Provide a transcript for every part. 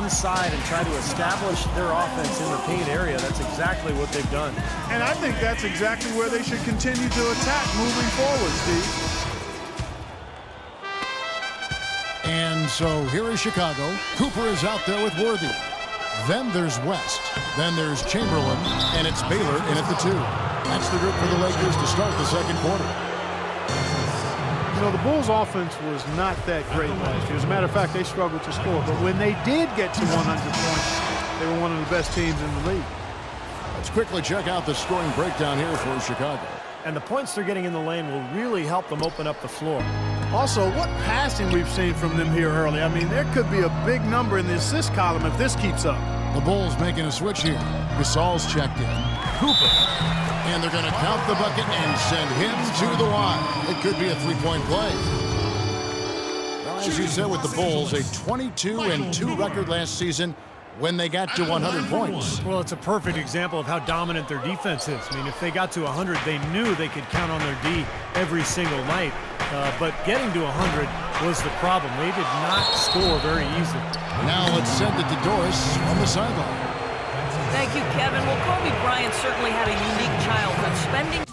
inside and try to establish their offense in the paint area. That's exactly what they've done. And I think that's exactly where they should continue to attack moving forward, Steve. And so here is Chicago. Cooper is out there with Worthy. Then there's West. Then there's Chamberlain. And it's Baylor in at the 2. That's the group for the Lakers to start the second quarter. You know, the Bulls' offense was not that great last year. As a matter of fact, they struggled to score. But when they did get to 100 points, they were one of the best teams in the league. Let's quickly check out the scoring breakdown here for Chicago. And the points they're getting in the lane will really help them open up the floor. Also, what passing we've seen from them here early. I mean, there could be a big number in the assist column if this keeps up. The Bulls making a switch here. Gasol's checked in. Cooper. And they're going to count the bucket and send him to the line. It could be a three-point play. Well, as you said with the Bulls, a 22-2 record last season when they got to 100 points. Well, it's a perfect example of how dominant their defense is. I mean, if they got to 100, they knew they could count on their D every single night. But getting to 100 was the problem. They did not score very easily. Now let's send it to Doris on the sideline. Thank you, Kevin. Well, Kobe Bryant certainly had a unique childhood, spending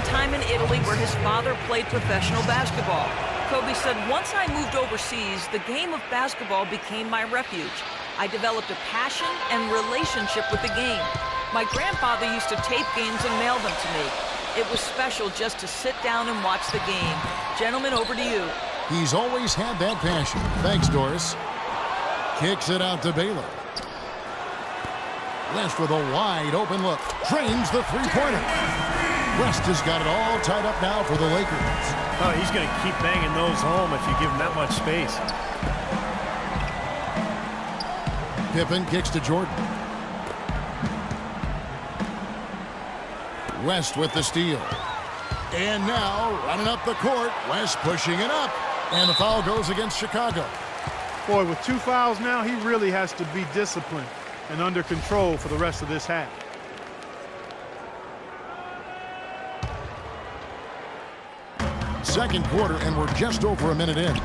time in Italy where his father played professional basketball. Kobe said, once I moved overseas, the game of basketball became my refuge. I developed a passion and relationship with the game. My grandfather used to tape games and mail them to me. It was special just to sit down and watch the game. Gentlemen, over to you. He's always had that passion. Thanks, Doris. Kicks it out to Baylor. West with a wide open look. Drains the three-pointer. West has got it all tied up now for the Lakers. Oh, he's going to keep banging those home if you give him that much space. Pippen kicks to Jordan. West with the steal. And now, running up the court, West pushing it up. And the foul goes against Chicago. Boy, with 2 fouls now, he really has to be disciplined and under control for the rest of this half. Second quarter, and we're just over a minute in.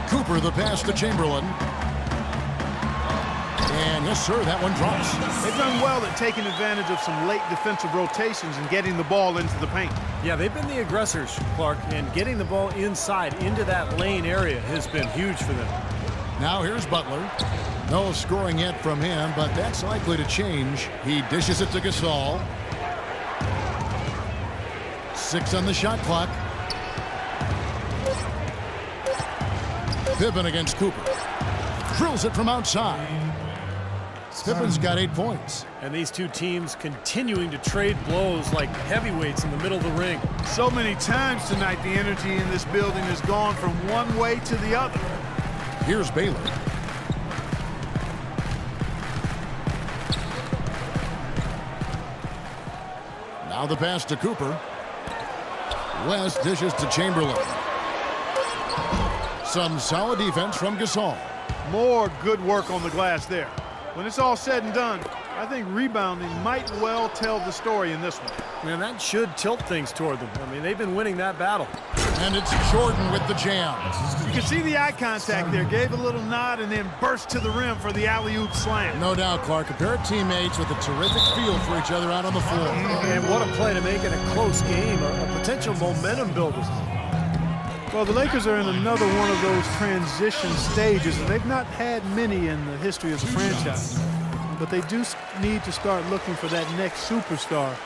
Cooper, the pass to Chamberlain. And yes, sir, that one drops. They've done well at taking advantage of some late defensive rotations and getting the ball into the paint. Yeah, they've been the aggressors, Clark, and getting the ball inside into that lane area has been huge for them. Now here's Butler. No scoring yet from him, but that's likely to change. He dishes it to Gasol. 6 on the shot clock. Pippen against Cooper. Drills it from outside. Pippen's got 8 points. And these two teams continuing to trade blows like heavyweights in the middle of the ring. So many times tonight, the energy in this building has gone from one way to the other. Here's Baylor. Now the pass to Cooper. West dishes to Chamberlain. Some solid defense from Gasol. More good work on the glass there. When it's all said and done, I think rebounding might well tell the story in this one. Man, that should tilt things toward them. I mean, they've been winning that battle. And it's Jordan with the jam. You can see the eye contact there. Gave a little nod and then burst to the rim for the alley-oop slam. No doubt, Clark. A pair of teammates with a terrific feel for each other out on the floor. And what a play to make in a close game, a potential momentum builder. Well, the Lakers are in another one of those transition stages, and they've not had many in the history of the franchise. But they do need to start looking for that next superstar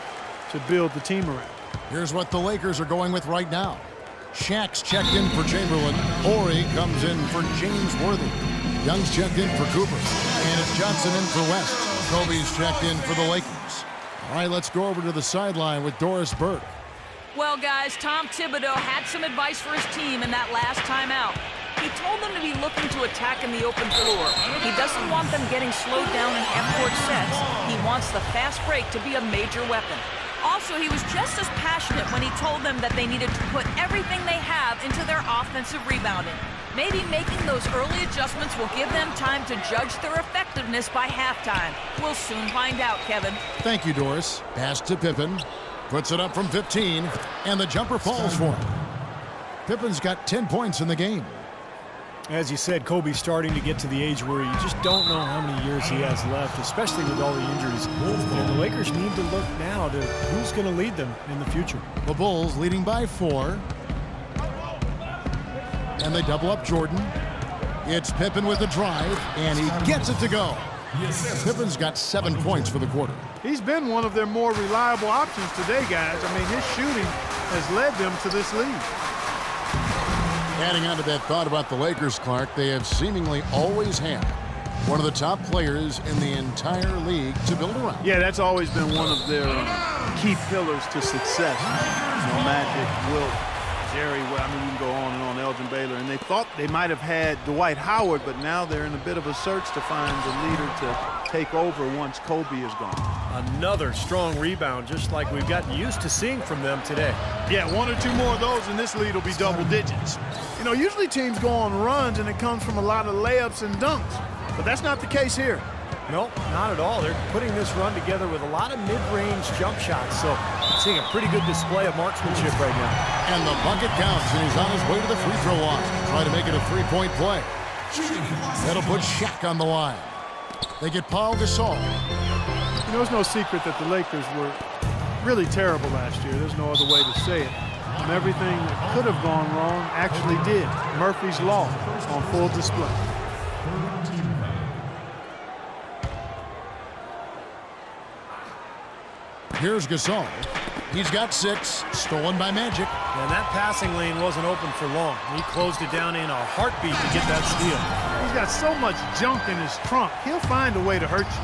to build the team around. Here's what the Lakers are going with right now. Shaq's checked in for Chamberlain. Horry comes in for James Worthy. Young's checked in for Cooper. And it's Johnson in for West. Kobe's checked in for the Lakers. All right, let's go over to the sideline with Doris Burke. Well, guys, Tom Thibodeau had some advice for his team in that last timeout. He told them to be looking to attack in the open floor. He doesn't want them getting slowed down in half-court sets. He wants the fast break to be a major weapon. Also, he was just as passionate when he told them that they needed to put everything they have into their offensive rebounding. Maybe making those early adjustments will give them time to judge their effectiveness by halftime. We'll soon find out, Kevin. Thank you, Doris. Pass to Pippen. Puts it up from 15, and the jumper falls for him. Pippen's got 10 points in the game. As you said, Kobe's starting to get to the age where you just don't know how many years he has left, especially with all the injuries. And the Lakers need to look now to who's going to lead them in the future. The Bulls leading by 4. And they double up Jordan. It's Pippen with the drive, and he gets it to go. Pippen's got 7 points for the quarter. He's been one of their more reliable options today, guys. I mean, his shooting has led them to this lead. Adding on to that thought about the Lakers, Clark, they have seemingly always had one of the top players in the entire league to build around. Yeah, that's always been one of their key pillars to success. You know, Magic, Wilt, Jerry, I mean, we can go on and on, Elgin Baylor. And they thought they might have had Dwight Howard, but now they're in a bit of a search to find the leader to take over once Kobe is gone. Another strong rebound, just like we've gotten used to seeing from them today. Yeah, 1 or 2 more of those and this lead will be double digits. You know, usually teams go on runs and it comes from a lot of layups and dunks, but that's not the case here. Nope, not at all. They're putting this run together with a lot of mid-range jump shots, so seeing a pretty good display of marksmanship right now. And the bucket counts, and he's on his way to the free throw line. Try to make it a 3-point play. That'll put Shaq on the line. They get Paul Gasol. You know, it's no secret that the Lakers were really terrible last year. There's no other way to say it. And everything that could have gone wrong actually did. Murphy's Law on full display. Here's Gasol. He's got 6, stolen by Magic. And that passing lane wasn't open for long. He closed it down in a heartbeat to get that steal. He's got so much junk in his trunk, he'll find a way to hurt you.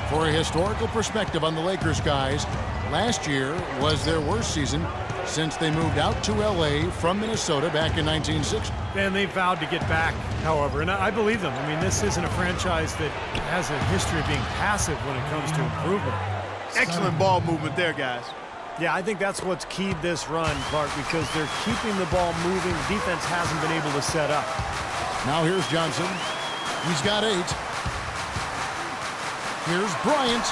For a historical perspective on the Lakers, guys, last year was their worst season since they moved out to L.A. from Minnesota back in 1960. And they vowed to get back, however, and I believe them. I mean, this isn't a franchise that has a history of being passive when it comes to improvement. Excellent ball movement there, guys. Yeah, I think that's what's keyed this run, Clark, because they're keeping the ball moving. The defense hasn't been able to set up. Now here's Johnson. He's got 8. Here's Bryant.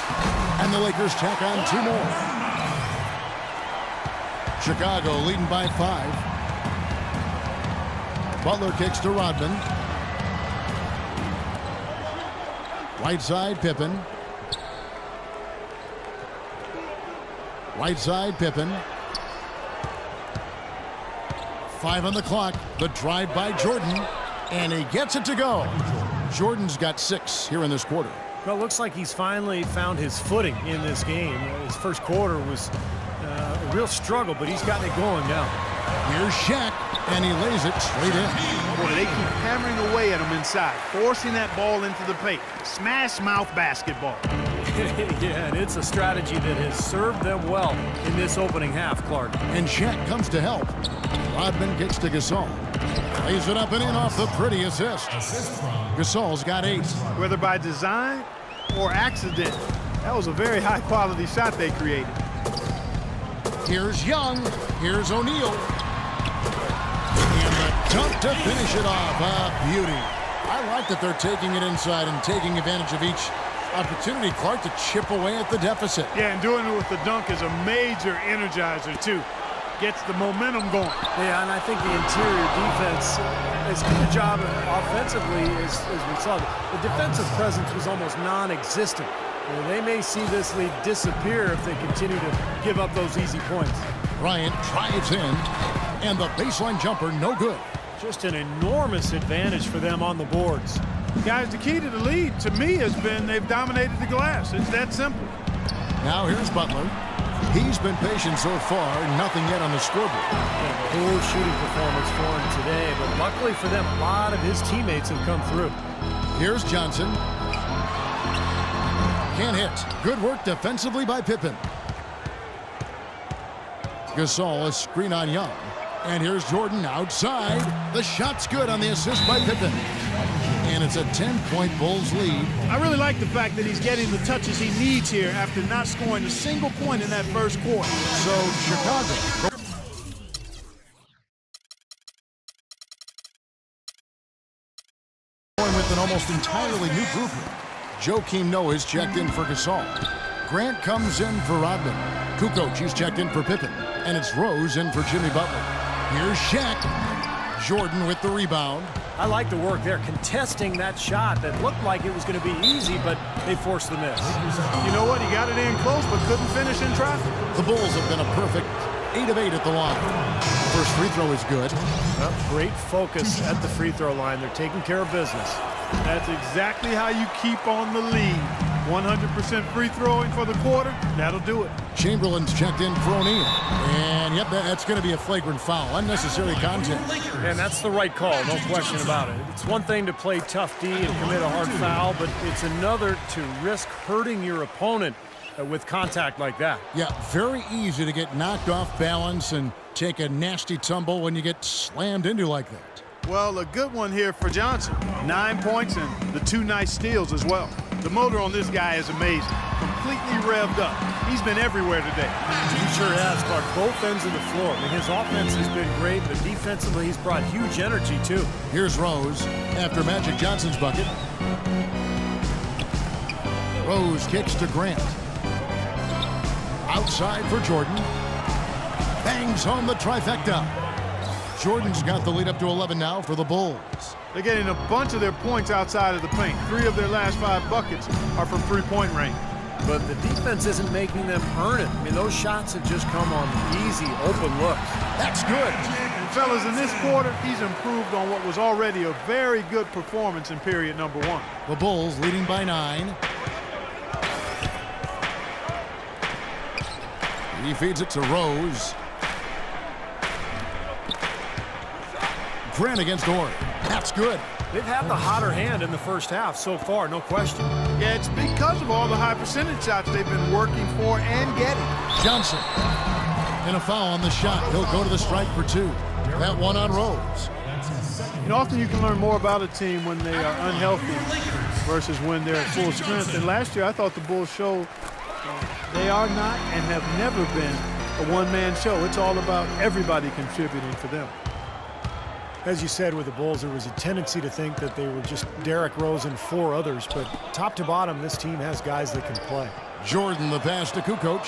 And the Lakers tack on 2 more. Chicago leading by 5. Butler kicks to Rodman. Right side, Pippen. Right side, Pippen. 5 on the clock. The drive by Jordan. And he gets it to go. Jordan's got 6 here in this quarter. Well, it looks like he's finally found his footing in this game. His first quarter was a real struggle, but he's gotten it going now. Here's Shaq, and he lays it straight in. Boy, they keep hammering away at him inside, forcing that ball into the paint. Smash mouth basketball. Yeah, and it's a strategy that has served them well in this opening half, Clark. And Shaq comes to help. Rodman kicks to Gasol. Lays it up and in off the pretty assist. Gasol's got 8. Whether by design or accident, that was a very high-quality shot they created. Here's Young. Here's O'Neal. And the dunk to finish it off. A beauty. I like that they're taking it inside and taking advantage of each opportunity, Clark, to chip away at the deficit. Yeah, and doing it with the dunk is a major energizer, too. Gets the momentum going. Yeah, and I think the interior defense has done a job offensively, as we saw. The defensive presence was almost non-existent. They may see this lead disappear if they continue to give up those easy points. Bryant drives in, and the baseline jumper no good. Just an enormous advantage for them on the boards. Guys, the key to the lead, to me, has been they've dominated the glass. It's that simple. Now here's Butler. He's been patient so far, nothing yet on the scoreboard. A poor shooting performance for him today, but luckily for them, a lot of his teammates have come through. Here's Johnson. Can't hit. Good work defensively by Pippen. Gasol, a screen on Young. And here's Jordan outside. The shot's good on the assist by Pippen. And it's a 10-point Bulls lead. I really like the fact that he's getting the touches he needs here after not scoring a single point in that first quarter. So Chicago going with an almost entirely new group. Joakim Noah's checked in for Gasol. Grant comes in for Rodman. Kukoc, he's checked in for Pippen. And it's Rose in for Jimmy Butler. Here's Shaq. Jordan with the rebound. I like the work there, contesting that shot that looked like it was going to be easy, but they forced the miss. You know what? He got it in close, but couldn't finish in traffic. The Bulls have been a perfect 8 of 8 at the line. First free throw is good. Well, great focus at the free throw line. They're taking care of business. That's exactly how you keep on the lead. 100% free throwing for the quarter, that'll do it. Chamberlain's checked in for O'Neal. And, yep, that's going to be a flagrant foul. Unnecessary contact. And that's the right call, no question about it. It's one thing to play tough D and commit a hard foul, but it's another to risk hurting your opponent with contact like that. Yeah, very easy to get knocked off balance and take a nasty tumble when you get slammed into like that. Well, a good one here for Johnson. 9 points and the 2 nice steals as well. The motor on this guy is amazing. Completely revved up. He's been everywhere today. He sure has, Clark. Both ends of the floor. I mean, his offense has been great, but defensively he's brought huge energy, too. Here's Rose after Magic Johnson's bucket. Rose kicks to Grant. Outside for Jordan. Bangs home the trifecta. Jordan's got the lead up to 11 now for the Bulls. They're getting a bunch of their points outside of the paint. 3 of their last 5 buckets are from three-point range. But the defense isn't making them earn it. I mean, those shots have just come on easy, open looks. That's good. And fellas, in this quarter, he's improved on what was already a very good performance in period number 1. The Bulls leading by 9. He feeds it to Rose. Grant against Orr. That's good. They've had the hotter hand in the first half so far, no question. Yeah, it's because of all the high percentage shots they've been working for and getting. Johnson. And a foul on the shot. He'll go to the strike for 2. That one on Rose. You know, often you can learn more about a team when they are unhealthy versus when they're at full strength. And last year, I thought the Bulls showed they are not and have never been a one-man show. It's all about everybody contributing for them. As you said with the Bulls, there was a tendency to think that they were just Derrick Rose and 4 others, but top to bottom, this team has guys that can play. Jordan, the pass to Kukoc.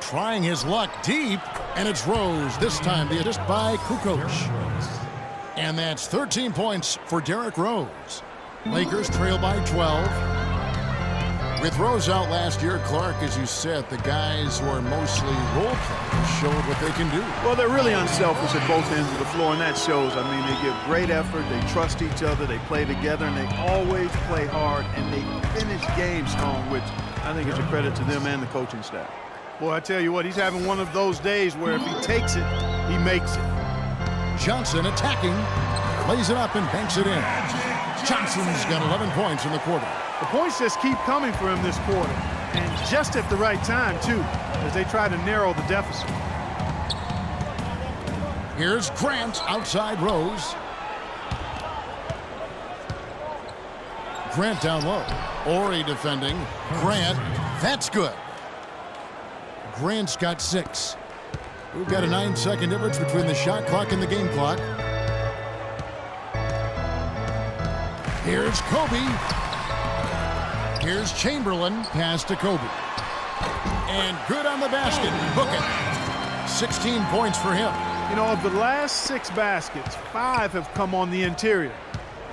Trying his luck deep, and it's Rose. This time, the assist by Kukoc. And that's 13 points for Derrick Rose. Lakers trail by 12. With Rose out last year, Clark, as you said, the guys who are mostly role players showed what they can do. Well, they're really unselfish at both ends of the floor, and that shows. I mean, they give great effort, they trust each other, they play together, and they always play hard, and they finish games strong, which I think is a credit to them and the coaching staff. Boy, I tell you what, he's having one of those days where if he takes it, he makes it. Johnson attacking, lays it up and banks it in. Johnson's got 11 points in the quarter. The points just keep coming for him this quarter, and just at the right time, too, as they try to narrow the deficit. Here's Grant outside Rose. Grant down low. Ori defending. Grant, that's good. Grant's got 6. We've got a 9-second difference between the shot clock and the game clock. Here's Kobe. Here's Chamberlain, pass to Kobe. And good on the basket, book it. 16 points for him. You know, of the last 6 baskets, 5 have come on the interior.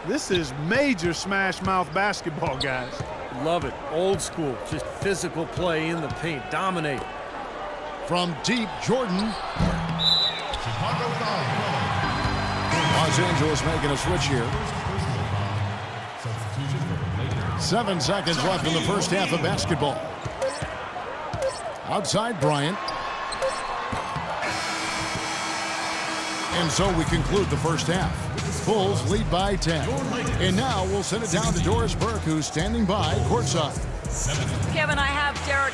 This is major smash mouth basketball, guys. Love it. Old school, just physical play in the paint, dominate. From deep, Jordan. Los Angeles making a switch here. 7 seconds left in the first half of basketball. Outside Bryant. And so we conclude the first half. Bulls lead by 10. And now we'll send it down to Doris Burke, who's standing by courtside. Kevin, I have Derek.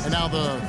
And now the third